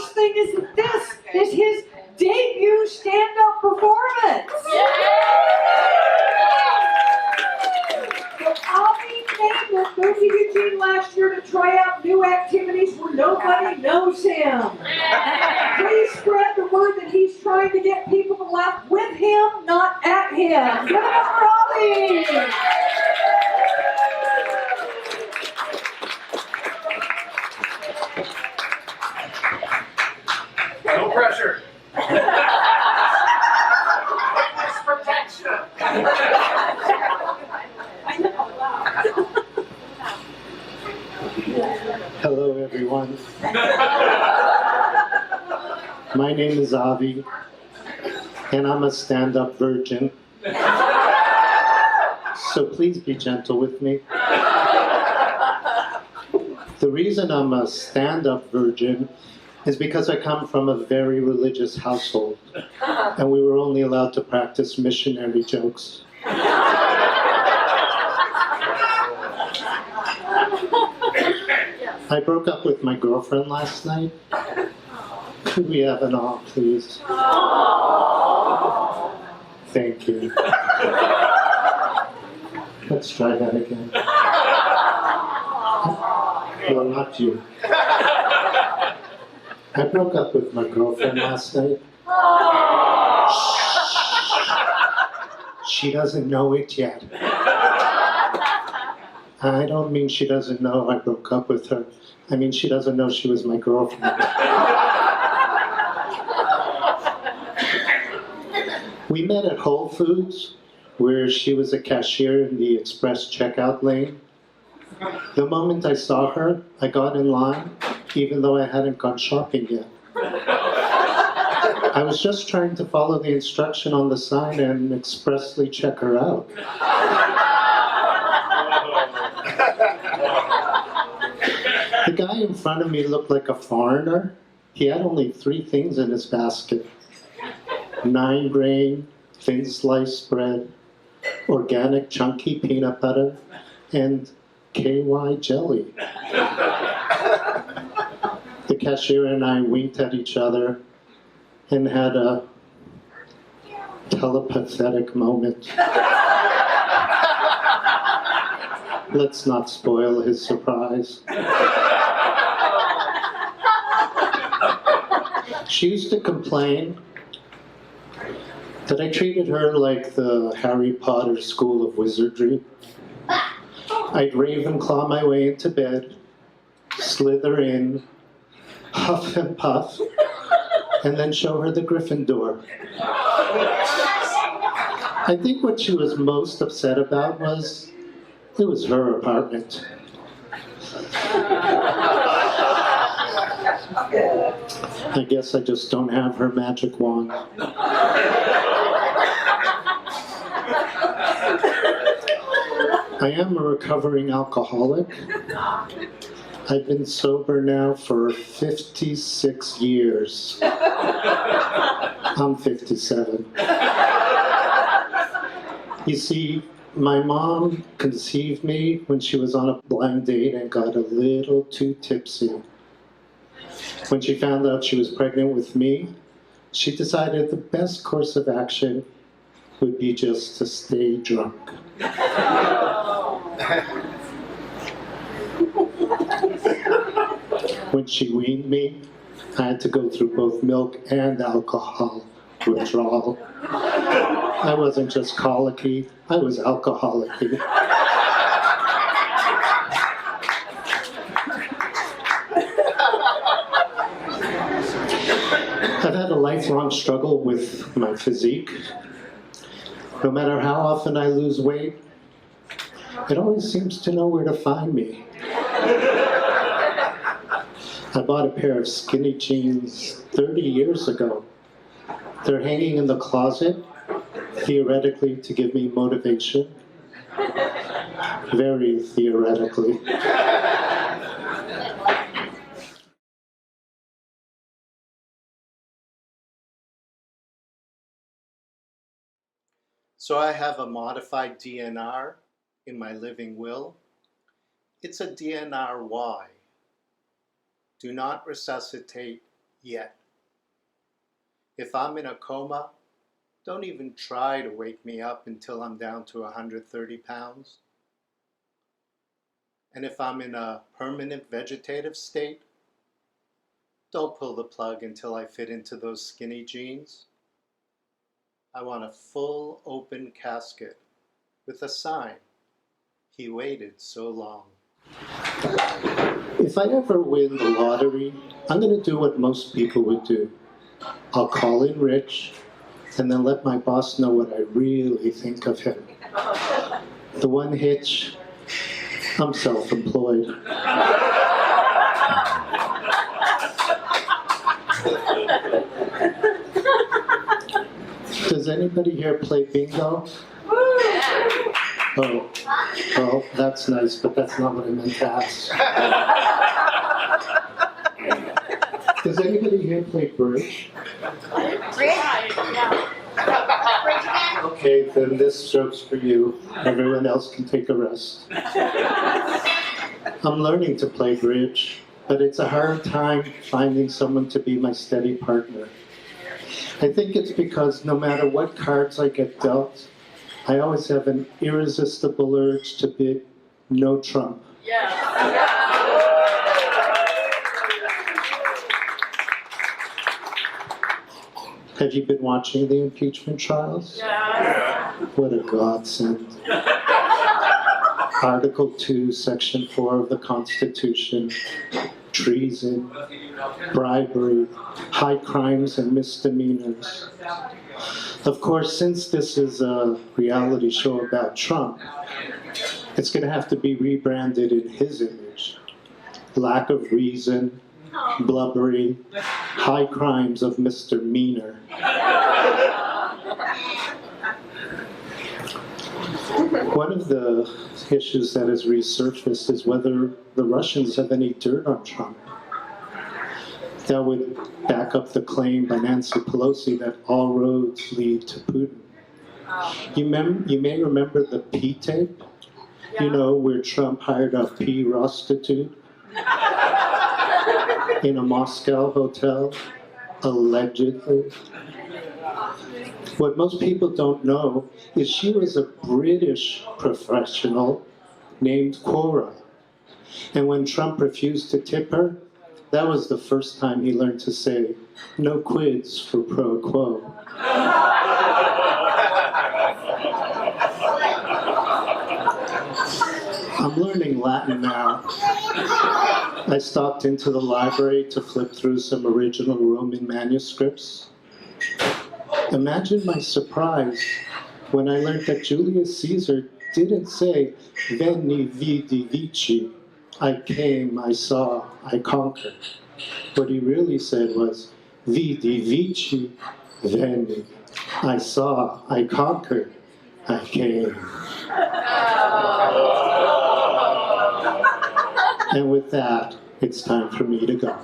coolest thing is that this is his debut stand-up performance. So Avi Naiman moved to Eugene last year to try out new activities where nobody knows him. Please spread the word that he's trying to get people to laugh with him, not at him. Give it up for Avi! No pressure. Witness protection. Hello, everyone. My name is Avi, and I'm a stand-up virgin. So please be gentle with me. The reason I'm a stand-up virgin is because I come from a very religious household, and we were only allowed to practice missionary jokes. I broke up with my girlfriend last night. Could we have an awe, please? Thank you. Let's try that again. No, not you. I broke up with my girlfriend last night. She doesn't know it yet. I don't mean she doesn't know I broke up with her. I mean she doesn't know she was my girlfriend. We met at Whole Foods, where she was a cashier in the express checkout lane. The moment I saw her, I got in line, even though I hadn't gone shopping yet. I was just trying to follow the instruction on the sign and expressly check her out. The guy in front of me looked like a foreigner. He had only 3 things in his basket: 9-grain, thin sliced bread, organic chunky peanut butter, and KY jelly. The cashier and I winked at each other and had a telepathic moment. Let's not spoil his surprise. She used to complain that I treated her like the Harry Potter School of Wizardry. I'd Ravenclaw my way into bed, slither in, huff and puff, and then show her the Gryffindor. I think what she was most upset about was it was her apartment. I guess I just don't have her magic wand. I am a recovering alcoholic. I've been sober now for 56 years. I'm 57. You see, my mom conceived me when she was on a blind date and got a little too tipsy. When she found out she was pregnant with me, she decided the best course of action would be just to stay drunk. When she weaned me, I had to go through both milk and alcohol withdrawal. I wasn't just colicky, I was alcoholic-y. I've had a lifelong struggle with my physique. No matter how often I lose weight, it always seems to know where to find me. I bought a pair of skinny jeans 30 years ago. They're hanging in the closet, theoretically to give me motivation. Very theoretically. So I have a modified DNR in my living will. It's a DNR-Y. Do not resuscitate yet. If I'm in a coma, don't even try to wake me up until I'm down to 130 pounds. And if I'm in a permanent vegetative state, don't pull the plug until I fit into those skinny jeans. I want a full open casket with a sign, "He waited so long." If I ever win the lottery, I'm going to do what most people would do. I'll call in Rich and then let my boss know what I really think of him. The one hitch, I'm self-employed. Does anybody here play bingo? Oh, well, that's nice, but that's not what I meant to ask. Does anybody here play bridge? Okay, then this joke's for you. Everyone else can take a rest. I'm learning to play bridge, but it's a hard time finding someone to be my steady partner. I think it's because no matter what cards I get dealt, I always have an irresistible urge to bid no Trump. Have you been watching the impeachment trials? Yeah. What a godsend. Article 2, Section 4 of the Constitution, treason, bribery, high crimes and misdemeanors. Of course, since this is a reality show about Trump, it's going to have to be rebranded in his image. Lack of reason, blubbery, high crimes of misdemeanor. One of the issues that has resurfaced is whether the Russians have any dirt on Trump. That would back up the claim by Nancy Pelosi that all roads lead to Putin. You may remember the P tape, you know, where Trump hired a P prostitute in a Moscow hotel, allegedly. What most people don't know is she was a British professional named Cora. And when Trump refused to tip her, that was the first time he learned to say, "No quids for pro quo." I'm learning Latin now. I stopped into the library to flip through some original Roman manuscripts. Imagine my surprise when I learned that Julius Caesar didn't say, "Veni, vidi, vici," I came, I saw, I conquered. What he really said was, "Vidi, vici, veni." I saw, I conquered, I came. And with that, it's time for me to go.